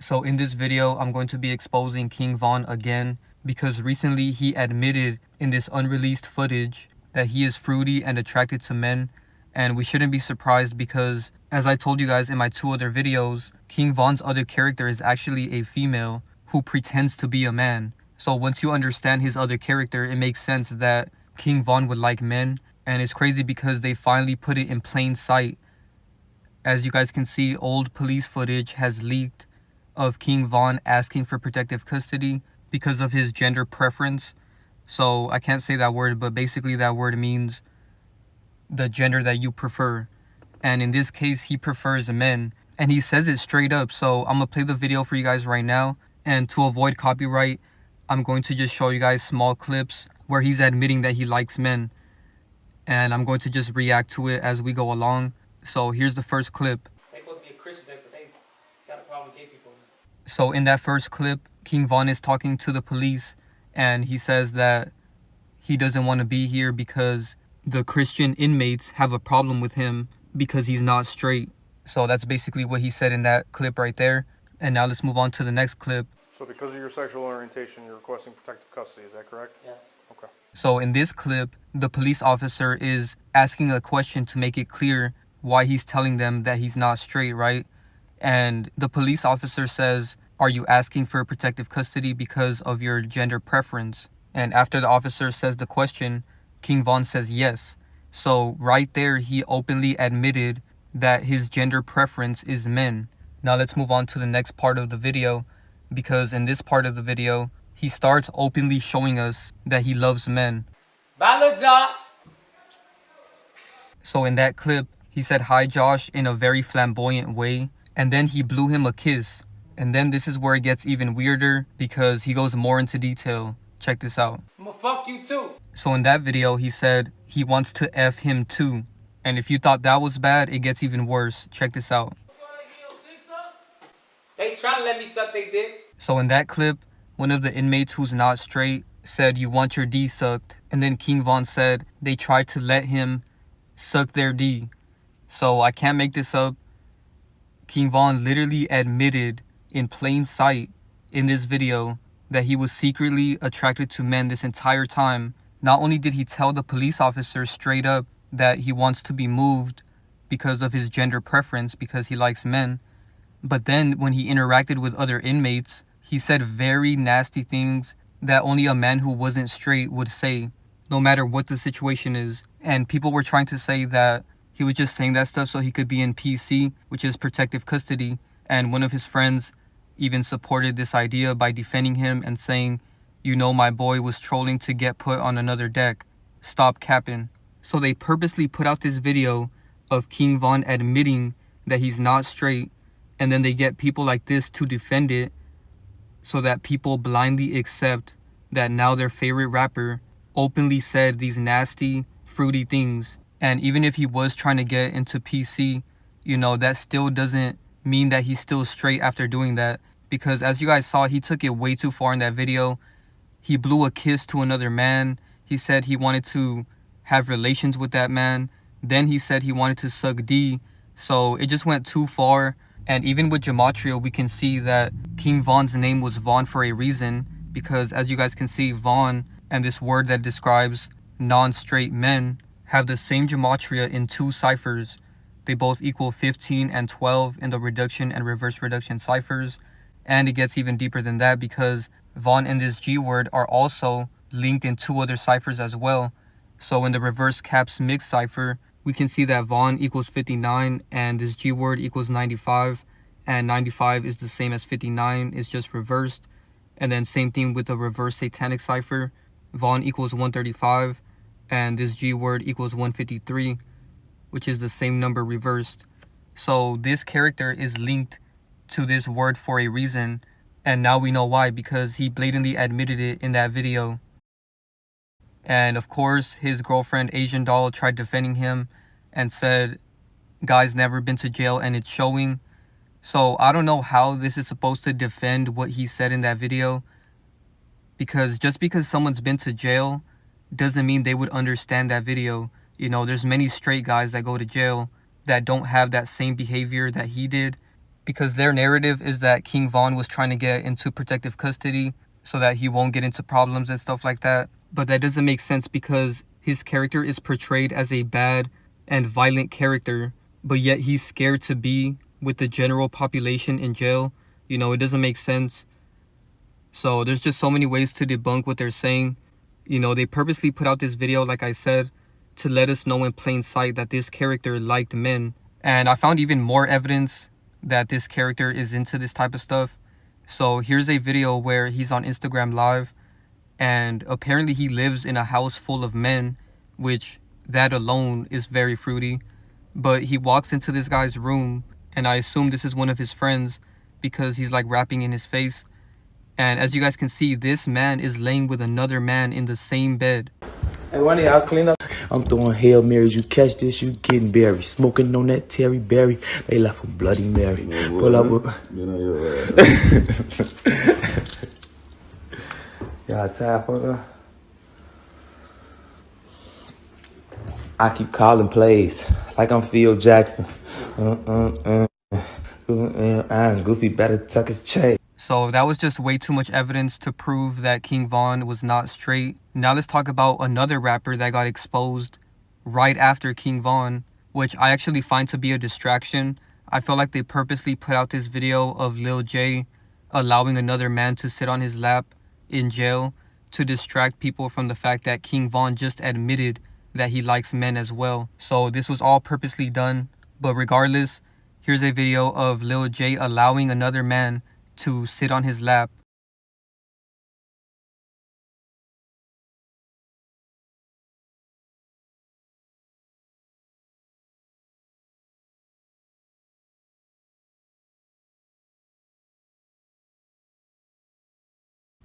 So in this video, I'm going to be exposing KingVon again because recently he admitted in this unreleased footage that he is fruity and attracted to men. And we shouldn't be surprised because, as I told you guys in my 2 other videos, KingVon's other character is actually a female who pretends to be a man. So once you understand his other character, it makes sense that KingVon would like men. And it's crazy because they finally put it in plain sight. As you guys can see, old police footage has leaked of KingVon asking for protective custody because of his gender preference. So I can't say that word, but basically that word means the gender that you prefer. And in this case, he prefers men. And he says it straight up. So I'm going to play the video for you guys right now. And to avoid copyright, I'm going to just show you guys small clips where he's admitting that he likes men. And I'm going to just react to it as we go along. So here's the first clip. They're supposed to be a Christian, but they got a problem with gay people. So in that first clip, KingVon is talking to the police. And he says that he doesn't want to be here because the Christian inmates have a problem with him because he's not straight. So that's basically what he said in that clip right there. And now let's move on to the next clip. So because of your sexual orientation, you're requesting protective custody, is that correct? Yes. Okay. So in this clip, the police officer is asking a question to make it clear why he's telling them that he's not straight, right? And the police officer says, "Are you asking for protective custody because of your gender preference?" And after the officer says the question, KingVon says yes. So right there, he openly admitted that his gender preference is men. Now let's move on to the next part of the video, because in this part of the video, he starts openly showing us that he loves men. Bye, Lil Josh. So in that clip, he said hi Josh in a very flamboyant way, and then he blew him a kiss. And then this is where it gets even weirder because he goes more into detail. Check this out. I'ma fuck you too. So in that video, he said he wants to F him too. And if you thought that was bad, it gets even worse. Check this out. They trying to let me suck they dick. So in that clip, one of the inmates who's not straight said, "You want your D sucked." And then KingVon said they tried to let him suck their D. So I can't make this up. KingVon literally admitted in plain sight in this video that he was secretly attracted to men this entire time. Not only did he tell the police officer straight up that he wants to be moved because of his gender preference, because he likes men, but then when he interacted with other inmates, he said very nasty things that only a man who wasn't straight would say, no matter what the situation is. And people were trying to say that he was just saying that stuff so he could be in PC, which is protective custody. And one of his friends even supported this idea by defending him and saying, "You know, my boy was trolling to get put on another deck. Stop capping." So they purposely put out this video of KingVon admitting that he's not straight, and then they get people like this to defend it so that people blindly accept that now their favorite rapper openly said these nasty, fruity things. And even if he was trying to get into PC, you know, that still doesn't mean that he's still straight after doing that. Because as you guys saw, he took it way too far in that video. He blew a kiss to another man. He said he wanted to have relations with that man. Then he said he wanted to suck D. So it just went too far. And even with Gematria, we can see that KingVon's name was Von for a reason. Because as you guys can see, Von and this word that describes non-straight men have the same Gematria in 2 ciphers. They both equal 15 and 12 in the reduction and reverse reduction ciphers. And it gets even deeper than that because Von and this G word are also linked in 2 other ciphers as well. So in the reverse caps mix cipher, we can see that Von equals 59 and this G word equals 95. And 95 is the same as 59, it's just reversed. And then same thing with the reverse satanic cipher. Von equals 135 and this G word equals 153, which is the same number reversed. So this character is linked to this word for a reason, and now we know why, because he blatantly admitted it in that video. And of course, his girlfriend Asian Doll tried defending him and said, "Guy's never been to jail and it's showing." So I don't know how this is supposed to defend what he said in that video, because just because someone's been to jail doesn't mean they would understand that video. You know, there's many straight guys that go to jail that don't have that same behavior that he did. because their narrative is that KingVon was trying to get into protective custody so that he won't get into problems and stuff like that. But that doesn't make sense because his character is portrayed as a bad and violent character, but yet he's scared to be with the general population in jail. You know, it doesn't make sense. So there's just so many ways to debunk what they're saying. You know, they purposely put out this video, like I said, to let us know in plain sight that this character liked men. And I found even more evidence that this character is into this type of stuff. So here's a video where he's on Instagram Live, and apparently he lives in a house full of men, which that alone is very fruity. But he walks into this guy's room, and I assume this is one of his friends because he's like rapping in his face. And as you guys can see, this man is laying with another man in the same bed. Hey, one of y'all clean up. I'm throwing Hail Marys. You catch this, you getting berry. Smoking on that Terry Berry. They left a Bloody Mary. Pull up with... Y'all tired for her? I keep calling plays like I'm Phil Jackson. Goofy better tuck his chain. So that was just way too much evidence to prove that KingVon was not straight. Now let's talk about another rapper that got exposed right after KingVon, which I actually find to be a distraction. I feel like they purposely put out this video of Lil Jay allowing another man to sit on his lap in jail to distract people from the fact that KingVon just admitted that he likes men as well. So this was all purposely done. But regardless, here's a video of Lil Jay allowing another man to sit on his lap.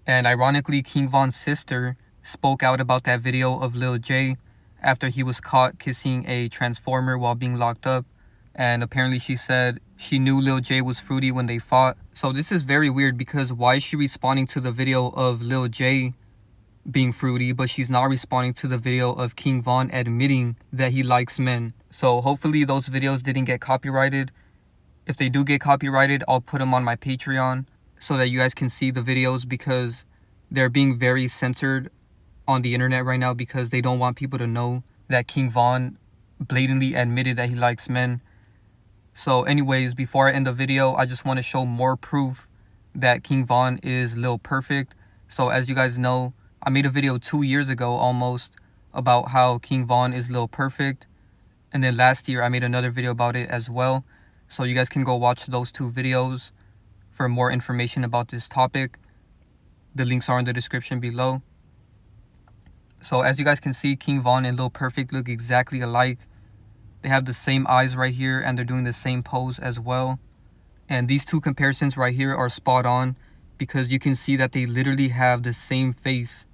And ironically, KingVon's sister spoke out about that video of Lil Jay after he was caught kissing a transformer while being locked up. And apparently she said she knew Lil Jay was fruity when they fought. So this is very weird because why is she responding to the video of Lil Jay being fruity, but she's not responding to the video of KingVon admitting that he likes men? So hopefully those videos didn't get copyrighted. If they do get copyrighted, I'll put them on my Patreon so that you guys can see the videos, because they're being very censored on the internet right now because they don't want people to know that KingVon blatantly admitted that he likes men. So anyways, before I end the video, I just want to show more proof that KingVon is Lil Perfect. So as you guys know, I made a video 2 years ago almost about how KingVon is Lil Perfect. And then last year I made another video about it as well. So you guys can go watch those 2 videos for more information about this topic. The links are in the description below. So as you guys can see, KingVon and Lil Perfect look exactly alike. They have the same eyes right here, and they're doing the same pose as well. And these 2 comparisons right here are spot on because you can see that they literally have the same face.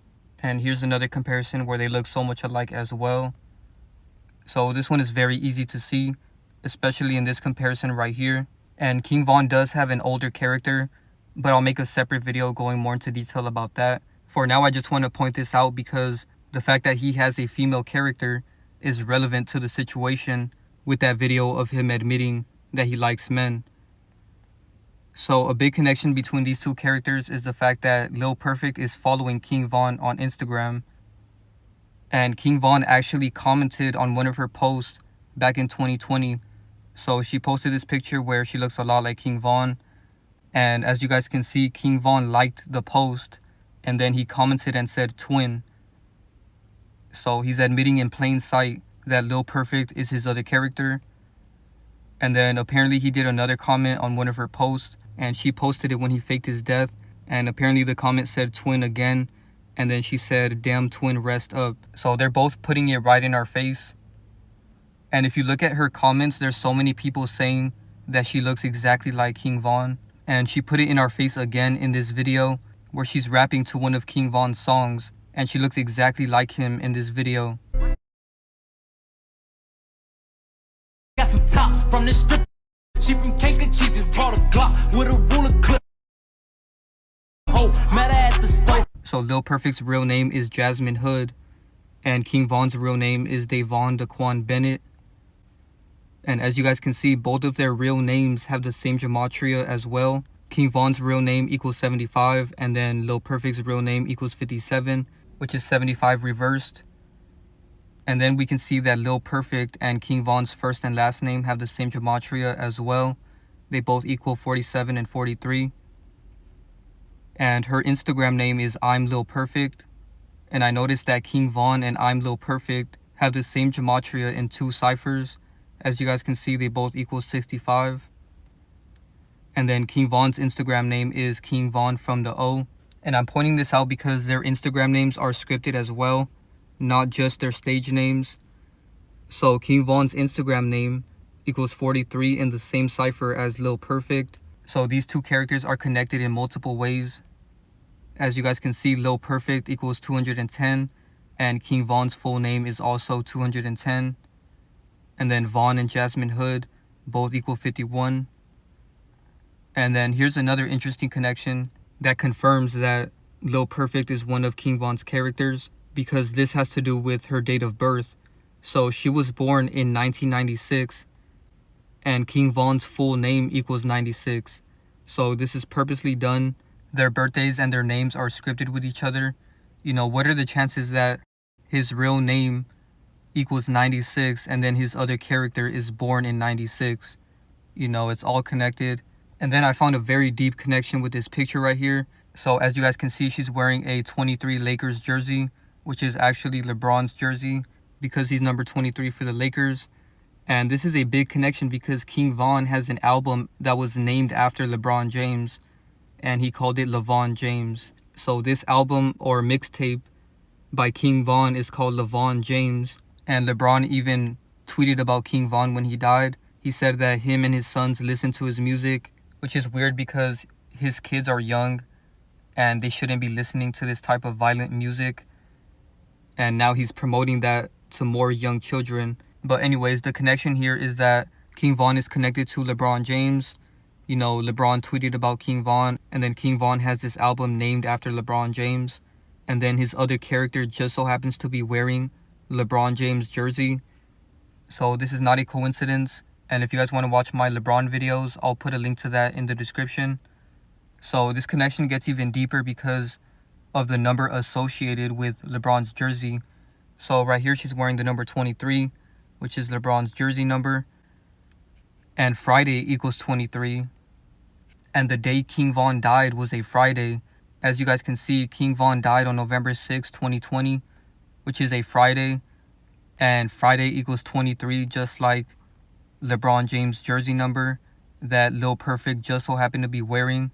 And here's another comparison where they look so much alike as well. So this one is very easy to see, especially in this comparison right here. And KingVon does have an older character, but I'll make a separate video going more into detail about that. For now, I just want to point this out because the fact that he has a female character is relevant to the situation with that video of him admitting that he likes men. So a big connection between these 2 characters is the fact that Lil Perfect is following KingVon on Instagram. And KingVon actually commented on one of her posts back in 2020. So she posted this picture where she looks a lot like KingVon. And as you guys can see, KingVon liked the post. And then he commented and said twin. So he's admitting in plain sight that Lil Perfect is his other character. And then apparently he did another comment on one of her posts, and she posted it when he faked his death. And apparently the comment said twin again. And then she said, damn twin, rest up. So they're both putting it right in our face. And if you look at her comments, there's so many people saying that she looks exactly like KingVon. And she put it in our face again in this video where she's rapping to one of KingVon's songs. And she looks exactly like him in this video. Got some top from the strip. She from Kankakee, she just brought a Glock with a ruler clip. Oh, met her at the store. So Lil Perfect's real name is Jasmine Hood, and KingVon's real name is Davon Daquan Bennett. And as you guys can see, both of their real names have the same gematria as well. KingVon's real name equals 75, and then Lil Perfect's real name equals 57, which is 75 reversed. And then we can see that Lil Perfect and KingVon's first and last name have the same gematria as well. They both equal 47 and 43. And her Instagram name is I'm Lil Perfect. And I noticed that KingVon and I'm Lil Perfect have the same gematria in 2 ciphers. As you guys can see, they both equal 65. And then KingVon's Instagram name is KingVon from the O. And I'm pointing this out because their Instagram names are scripted as well, not just their stage names. So KingVon's Instagram name equals 43 in the same cipher as Lil Perfect. So these 2 characters are connected in multiple ways. As you guys can see, Lil Perfect equals 210, and KingVon's full name is also 210. And then Von and Jasmine Hood both equal 51. And then here's another interesting connection that confirms that Lil Perfect is one of KingVon's characters, because this has to do with her date of birth. So she was born in 1996, and KingVon's full name equals 96. So this is purposely done. Their birthdays and their names are scripted with each other. You know, what are the chances that his real name equals 96 and then his other character is born in 96? You know, it's all connected. And then I found a very deep connection with this picture right here. So as you guys can see, she's wearing a 23 Lakers jersey, which is actually LeBron's jersey because he's number 23 for the Lakers. And this is a big connection because KingVon has an album that was named after LeBron James, and he called it LeVon James. So this album or mixtape by KingVon is called LeVon James. And LeBron even tweeted about KingVon when he died. He said that him and his sons listen to his music, which is weird because his kids are young and they shouldn't be listening to this type of violent music. And now he's promoting that to more young children. But anyways, the connection here is that KingVon is connected to LeBron James. You know, LeBron tweeted about KingVon, and then KingVon has this album named after LeBron James. And then his other character just so happens to be wearing LeBron James jersey. So this is not a coincidence. And if you guys want to watch my LeBron videos, I'll put a link to that in the description. So this connection gets even deeper because of the number associated with LeBron's jersey. So right here, she's wearing the number 23, which is LeBron's jersey number. And Friday equals 23. And the day KingVon died was a Friday. As you guys can see, KingVon died on November 6, 2020, which is a Friday. And Friday equals 23, just like LeBron James' jersey number that Lil Perfect just so happened to be wearing.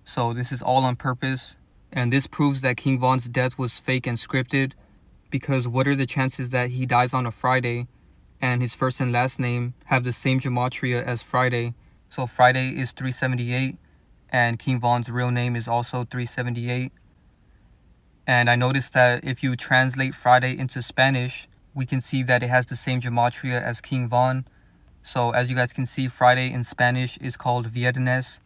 So this is all on purpose. And this proves that KingVon's death was fake and scripted, because what are the chances that he dies on a Friday and his first and last name have the same gematria as Friday? So Friday is 378 and KingVon's real name is also 378. And I noticed that if you translate Friday into Spanish, we can see that it has the same gematria as KingVon. So as you guys can see, Friday in Spanish is called Viernes.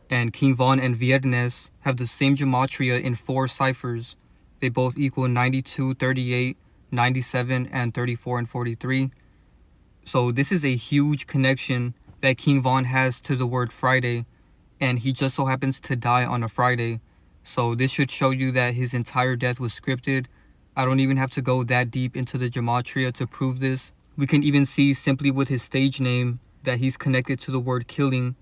And KingVon and Viernes have the same gematria in 4 ciphers. They both equal 92, 38, 97, and 34 and 43. So this is a huge connection that KingVon has to the word Friday. And he just so happens to die on a Friday. So this should show you that his entire death was scripted. I don't even have to go that deep into the gematria to prove this. We can even see simply with his stage name that he's connected to the word killing.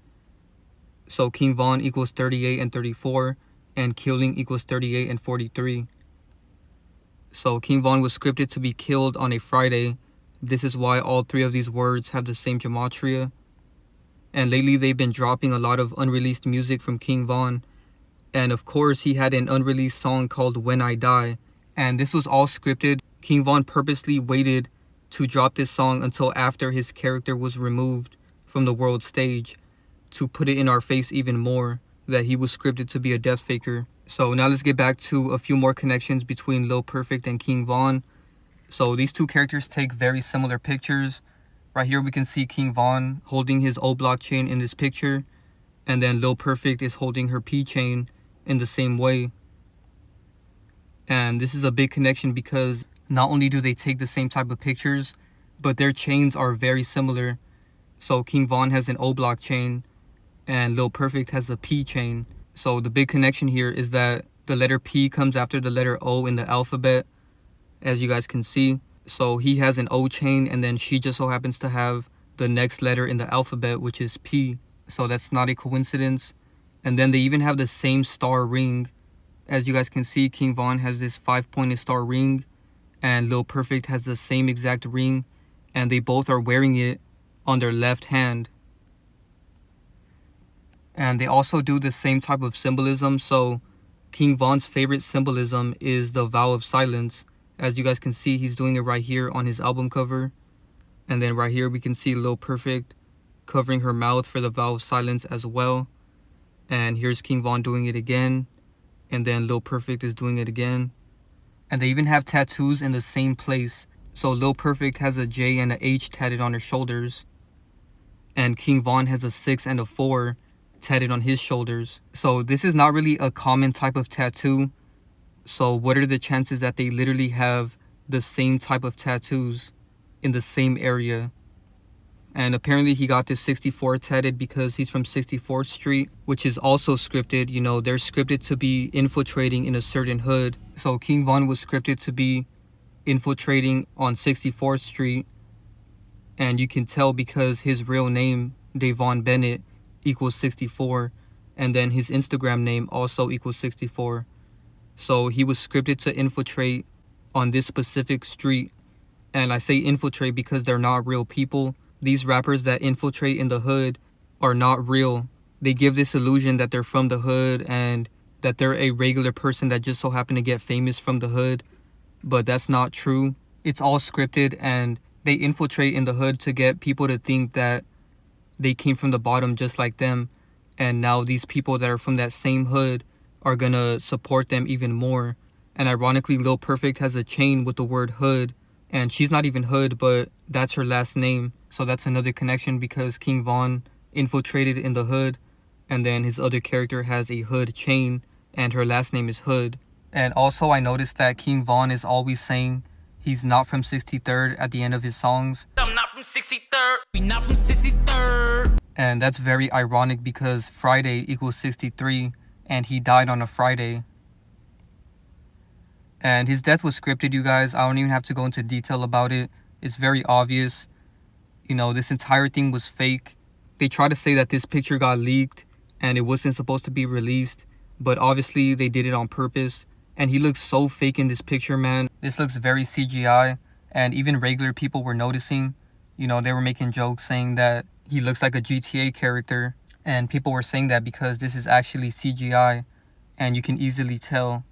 So KingVon equals 38 and 34, and killing equals 38 and 43. So KingVon was scripted to be killed on a Friday. This is why all 3 of these words have the same gematria. And lately they've been dropping a lot of unreleased music from KingVon. And of course he had an unreleased song called When I Die. And this was all scripted. KingVon purposely waited to drop this song until after his character was removed from the world stage, to put it in our face even more that he was scripted to be a death faker. So now let's get back to a few more connections between Lil Perfect and KingVon. So these 2 characters take very similar pictures. Right here we can see KingVon holding his O block chain in this picture, and then Lil Perfect is holding her P chain in the same way. And this is a big connection because not only do they take the same type of pictures, but their chains are very similar. So KingVon has an O block chain and Lil Perfect has a P chain. So the big connection here is that the letter P comes after the letter O in the alphabet, as you guys can see. So he has an O chain, and then she just so happens to have the next letter in the alphabet, which is P. So that's not a coincidence. And then they even have the same star ring. As you guys can see, KingVon has this 5-pointed star ring, and Lil Perfect has the same exact ring, and they both are wearing it on their left hand. And they also do the same type of symbolism. So KingVon's favorite symbolism is the vow of silence. As you guys can see, he's doing it right here on his album cover. And then right here we can see Lil Perfect covering her mouth for the vow of silence as well. And here's KingVon doing it again. And then Lil Perfect is doing it again. And they even have tattoos in the same place. So Lil Perfect has a J and a H tatted on her shoulders. And KingVon has a 6 and a 4 tatted on his shoulders. So this is not really a common type of tattoo. So what are the chances that they literally have the same type of tattoos in the same area? And apparently he got this 64 tatted because he's from 64th Street, which is also scripted. You know, they're scripted to be infiltrating in a certain hood. So KingVon was scripted to be infiltrating on 64th Street. And you can tell because his real name, Davon Bennett, equals 64. And then his Instagram name also equals 64. So he was scripted to infiltrate on this specific street. And I say infiltrate because they're not real people. These rappers that infiltrate in the hood are not real. They give this illusion that they're from the hood and that they're a regular person that just so happened to get famous from the hood. But that's not true. It's all scripted, and they infiltrate in the hood to get people to think that they came from the bottom just like them. And now these people that are from that same hood are gonna support them even more. And ironically, Lil Perfect has a chain with the word hood. And she's not even hood, but that's her last name. So that's another connection because KingVon infiltrated in the hood. And then his other character has a hood chain. And her last name is Hood. And also I noticed that KingVon is always saying he's not from 63rd at the end of his songs. I'm not from 63rd. We not from 63rd. And that's very ironic because Friday equals 63. And he died on a Friday. And his death was scripted, you guys. I don't even have to go into detail about it. It's very obvious. You know, this entire thing was fake. They try to say that this picture got leaked and it wasn't supposed to be released. But obviously, they did it on purpose. And he looks so fake in this picture, man. This looks very CGI. And even regular people were noticing. You know, they were making jokes saying that he looks like a GTA character. And people were saying that because this is actually CGI. And you can easily tell.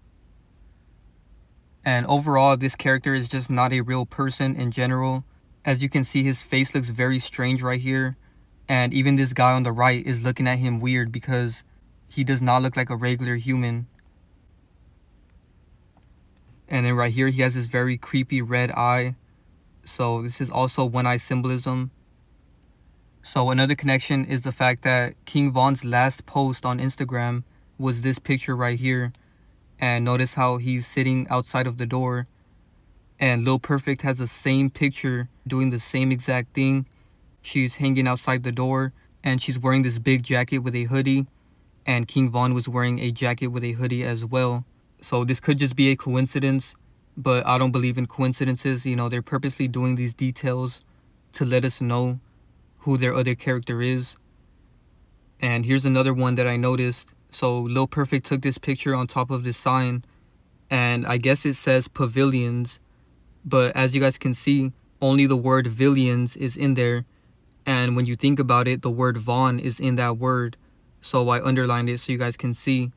And overall, this character is just not a real person in general. As you can see, his face looks very strange right here. And even this guy on the right is looking at him weird because he does not look like a regular human. And then right here, he has this very creepy red eye. So this is also one-eye symbolism. So another connection is the fact that KingVon's last post on Instagram was this picture right here. And notice how he's sitting outside of the door. And Lil Perfect has the same picture doing the same exact thing. She's hanging outside the door and she's wearing this big jacket with a hoodie. And KingVon was wearing a jacket with a hoodie as well. So this could just be a coincidence, but I don't believe in coincidences. You know, they're purposely doing these details to let us know who their other character is. And here's another one that I noticed. So Lil Perfect took this picture on top of this sign, and I guess it says pavilions, but as you guys can see, only the word villians is in there. And when you think about it, the word Von is in that word. So I underlined it so you guys can see.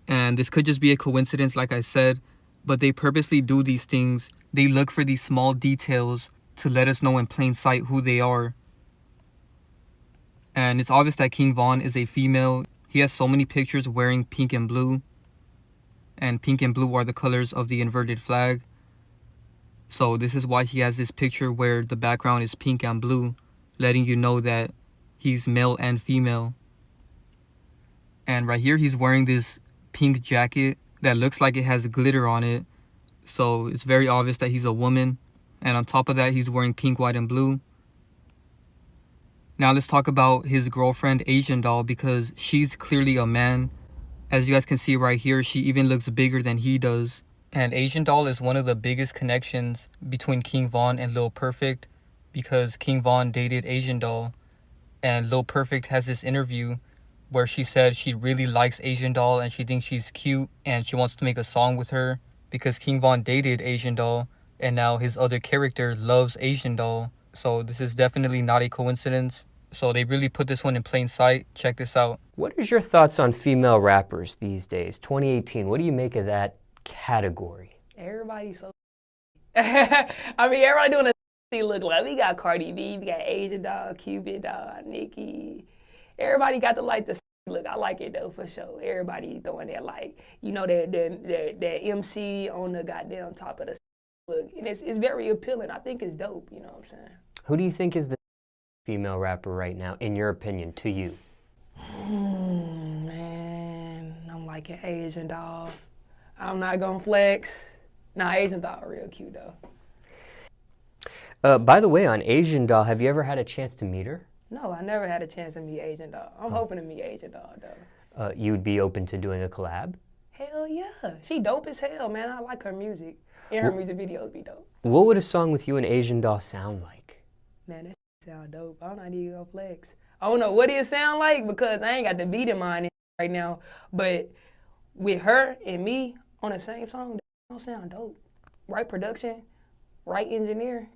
And this could just be a coincidence, like I said, but they purposely do these things. They look for these small details to let us know in plain sight who they are. And it's obvious that KingVon is a female. He has so many pictures wearing pink and blue. And pink and blue are the colors of the inverted flag. So this is why he has this picture where the background is pink and blue, letting you know that he's male and female. And right here he's wearing this pink jacket that looks like it has glitter on it. So it's very obvious that he's a woman. And on top of that, he's wearing pink, white, and blue. Now let's talk about his girlfriend, Asian Doll, because she's clearly a man. As you guys can see right here, she even looks bigger than he does. And Asian Doll is one of the biggest connections between KingVon and Lil Perfect, because KingVon dated Asian Doll. And Lil Perfect has this interview where she said she really likes Asian Doll and she thinks she's cute and she wants to make a song with her because KingVon dated Asian Doll and now his other character loves Asian Doll. So this is definitely not a coincidence. So they really put this one in plain sight. Check this out. What is your thoughts on female rappers these days, 2018? What do you make of that category? Everybody's so I mean, everybody doing a look like. We got Cardi B, we got Asian Doll, Cuban Doll, Nicki. Everybody got the look. I like it though, for sure. Everybody throwing that that MC on the goddamn top of the look. And it's very appealing. I think it's dope, you know what I'm saying? Who do you think is the female rapper right now, in your opinion, to you? Man, I'm liking Asian Doll. I'm not gonna flex. Nah, Asian Doll real cute though. By the way, on Asian Doll, have you ever had a chance to meet her? No, I never had a chance to meet Asian Doll. I'm hoping to meet Asian Doll though. You would be open to doing a collab? Hell yeah. She dope as hell, man. I like her music. And her music videos be dope. What would a song with you and Asian Doll sound like? Man, that sound dope. I don't know how you go flex. I don't know what it sound like because I ain't got the beat in mind right now. But with her and me on the same song, that don't sound dope. Right production, right engineer.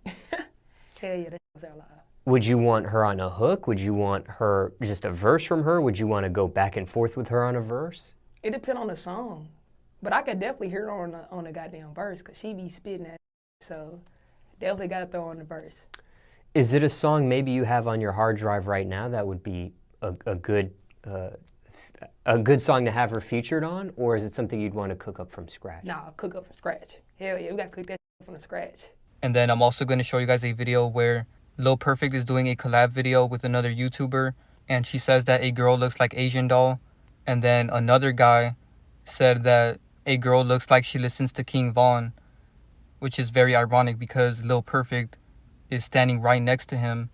Hell yeah, that sound live. Would you want her on a hook? Would you want her just a verse from her? Would you want to go back and forth with her on a verse? It depends on the song. But I could definitely hear her on the goddamn verse because she be spitting that. So definitely got to throw on the verse. Is it a song maybe you have on your hard drive right now that would be a good song to have her featured on? Or is it something you'd want to cook up from scratch? Nah, cook up from scratch. Hell yeah, we got to cook that from the scratch. And then I'm also going to show you guys a video where Lil Perfect is doing a collab video with another YouTuber, and she says that a girl looks like Asian Doll, and then another guy said that a girl looks like she listens to KingVon, which is very ironic because Lil Perfect is standing right next to him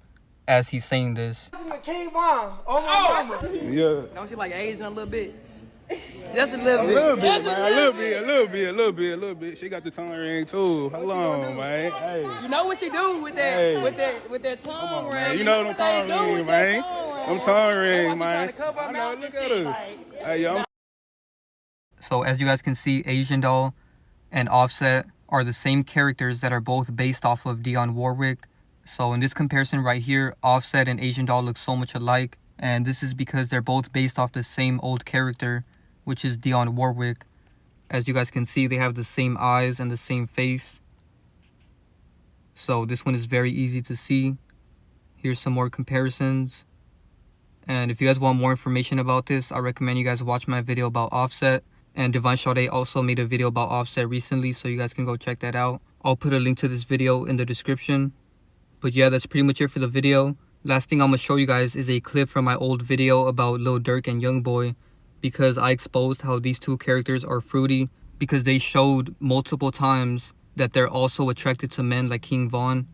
as he's saying this. Listen to KingVon. Oh my mama. Yeah. Don't she like Asian a little bit? Just a little bit. A little bit, man. A little bit. She got the tongue ring too. Hold on, man. Hey. You know what she do with that, Hey. with that tongue ring? Man, you know them tongue ring, man. Them tongue ring, man. I know, look at her. Hey, yo, I'm So as you guys can see, Asian Doll and Offset are the same characters that are both based off of Dionne Warwick. So in this comparison right here, Offset and Asian Doll look so much alike. And this is because they're both based off the same old character, which is Dionne Warwick. As you guys can see, they have the same eyes and the same face. So this one is very easy to see. Here's some more comparisons. And if you guys want more information about this, I recommend you guys watch my video about Offset. And Divine Sade also made a video about Offset recently, so you guys can go check that out. I'll put a link to this video in the description. But yeah, that's pretty much it for the video. Last thing I'm going to show you guys is a clip from my old video about Lil Durk and YoungBoy, because I exposed how these two characters are fruity, because they showed multiple times that they're also attracted to men like KingVon.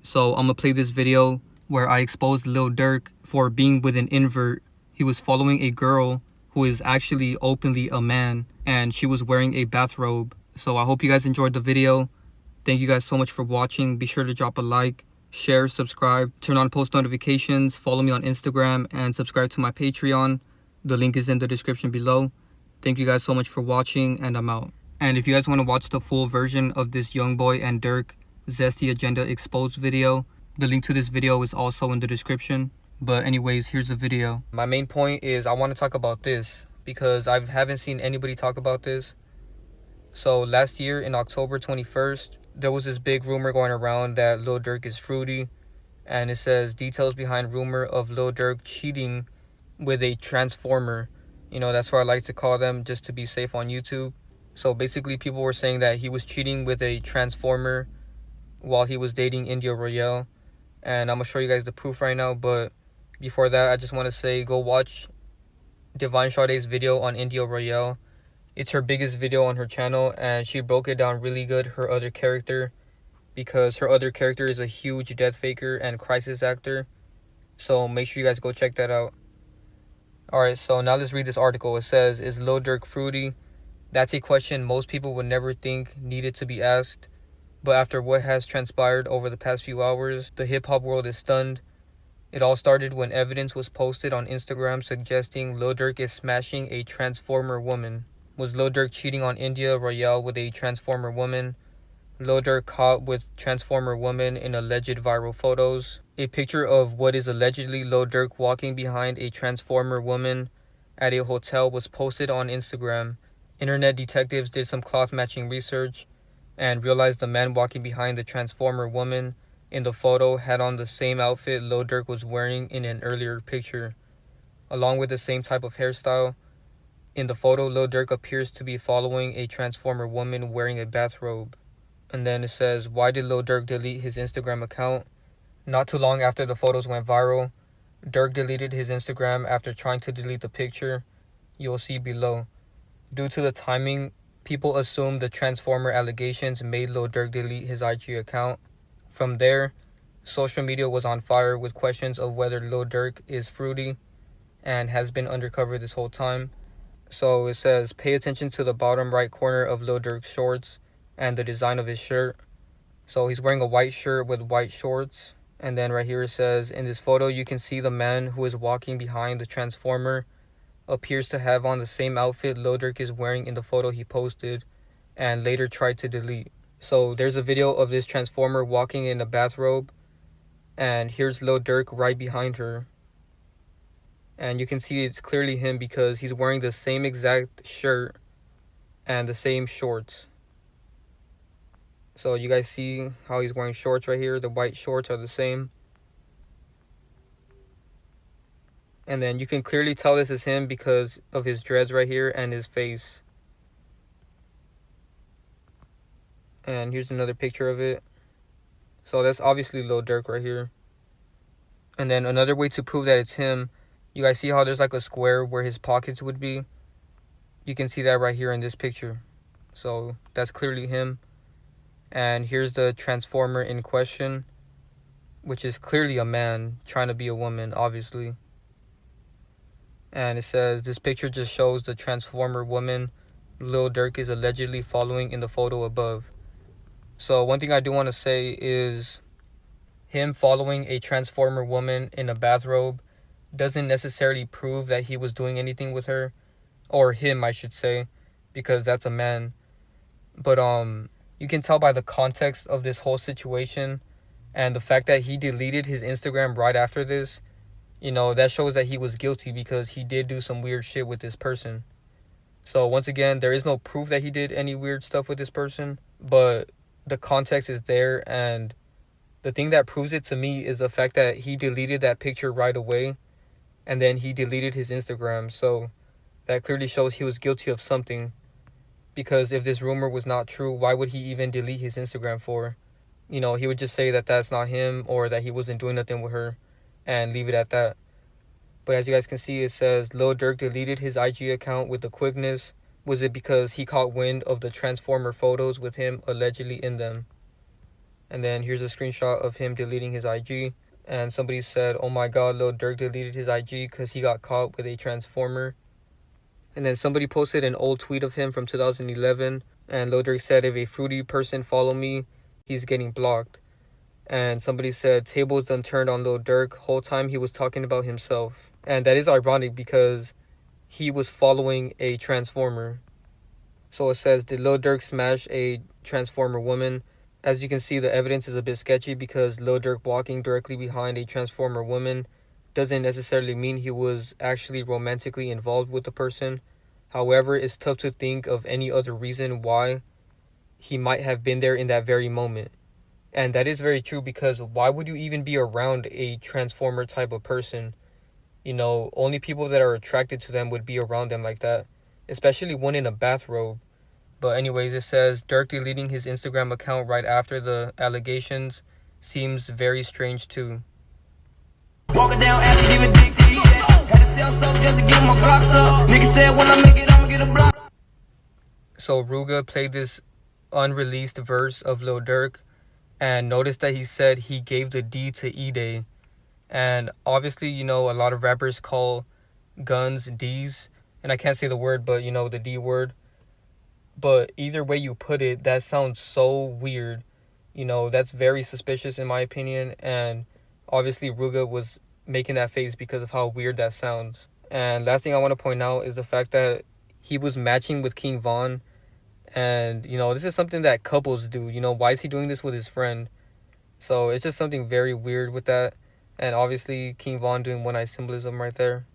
So I'm going to play this video where I exposed Lil Durk for being with an invert. He was following a girl who is actually openly a man, and she was wearing a bathrobe. So I hope you guys enjoyed the video. Thank you guys so much for watching. Be sure to drop a like, share, subscribe, turn on post notifications, follow me on Instagram, and subscribe to my Patreon. The link is in the description below. Thank you guys so much for watching, and I'm out. And if you guys want to watch the full version of this YoungBoy and Durk Zesty Agenda Exposed video, the link to this video is also in the description. But anyways, here's the video. My main point is I want to talk about this because I haven't seen anybody talk about this. So last year in October 21st, there was this big rumor going around that Lil Durk is fruity. And it says details behind rumor of Lil Durk cheating with a transformer. You know, that's what I like to call them just to be safe on YouTube. So basically people were saying that he was cheating with a transformer while he was dating India Royale. And I'm going to show you guys the proof right now. But before that, I just want to say go watch Divine Sade's video on India Royale. It's her biggest video on her channel, and she broke it down really good, her other character, because her other character is a huge death faker and crisis actor. So make sure you guys go check that out. Alright, so now let's read this article. It says, is Lil Durk fruity? That's a question most people would never think needed to be asked. But after what has transpired over the past few hours, the hip-hop world is stunned. It all started when evidence was posted on Instagram suggesting Lil Durk is smashing a transformer woman. Was Lil Durk cheating on India Royale with a transformer woman? Lil Durk caught with transformer woman in alleged viral photos. A picture of what is allegedly Lil Durk walking behind a transformer woman at a hotel was posted on Instagram. Internet detectives did some cloth matching research and realized the man walking behind the transformer woman in the photo had on the same outfit Lil Durk was wearing in an earlier picture, along with the same type of hairstyle. In the photo, Lil Durk appears to be following a transformer woman wearing a bathrobe. And then it says, why did Lil Durk delete his Instagram account? Not too long after the photos went viral, Durk deleted his Instagram after trying to delete the picture. You'll see below. Due to the timing, people assumed the transformer allegations made Lil Durk delete his IG account. From there, social media was on fire with questions of whether Lil Durk is fruity and has been undercover this whole time. So it says, pay attention to the bottom right corner of Lil Durk's shorts and the design of his shirt. So he's wearing a white shirt with white shorts. And then right here it says, in this photo you can see the man who is walking behind the transformer appears to have on the same outfit Lil Durk is wearing in the photo he posted and later tried to delete. So there's a video of this transformer walking in a bathrobe, and here's Lil Durk right behind her. And you can see it's clearly him because he's wearing the same exact shirt and the same shorts. So you guys see how he's wearing shorts right here? The white shorts are the same. And then you can clearly tell this is him because of his dreads right here and his face. And here's another picture of it. So that's obviously Lil Durk right here. And then another way to prove that it's him, you guys see how there's like a square where his pockets would be? You can see that right here in this picture. So that's clearly him. And here's the transformer in question, which is clearly a man trying to be a woman, obviously. And it says, this picture just shows the transformer woman Lil Durk is allegedly following in the photo above. So one thing I do want to say is him following a transformer woman in a bathrobe doesn't necessarily prove that he was doing anything with her, or him I should say, because that's a man. But you can tell by the context of this whole situation and the fact that he deleted his Instagram right after this, you know, that shows that he was guilty because he did do some weird shit with this person. So once again, there is no proof that he did any weird stuff with this person, but the context is there, and the thing that proves it to me is the fact that he deleted that picture right away and then he deleted his Instagram. So that clearly shows he was guilty of something, because if this rumor was not true, why would he even delete his Instagram for? You know, he would just say that that's not him or that he wasn't doing nothing with her and leave it at that. But as you guys can see, it says Lil Durk deleted his IG account with the quickness. Was it because he caught wind of the transformer photos with him allegedly in them? And then here's a screenshot of him deleting his IG. And somebody said, oh my god, Lil Durk deleted his IG because he got caught with a transformer. And then somebody posted an old tweet of him from 2011. And Lil Durk said, if a fruity person follow me, he's getting blocked. And somebody said, tables done turned on Lil Durk. Whole time he was talking about himself. And that is ironic because he was following a transformer. So it says, did Lil Durk smash a transformer woman? As you can see, the evidence is a bit sketchy because Lil Durk walking directly behind a transformer woman doesn't necessarily mean he was actually romantically involved with the person. However, it's tough to think of any other reason why he might have been there in that very moment. And that is very true, because why would you even be around a transformer type of person? You know, only people that are attracted to them would be around them like that, especially one in a bathrobe. But anyways, it says Durk deleting his Instagram account right after the allegations seems very strange too. Walking down after giving dick to eat that. Had to sell something just to get my clocks up. Nigga said when I make it, I'ma get a block. So Rooga played this unreleased verse of Lil Durk, and notice that he said he gave the D to Edai. And obviously, you know, a lot of rappers call guns D's. And I can't say the word, but, you know, the D word. But either way you put it, that sounds so weird. You know, that's very suspicious in my opinion. And obviously, Rooga was making that face because of how weird that sounds. And last thing I want to point out is the fact that he was matching with KingVon. And, you know, this is something that couples do. You know, why is he doing this with his friend? So it's just something very weird with that. And obviously, KingVon doing one eye symbolism right there.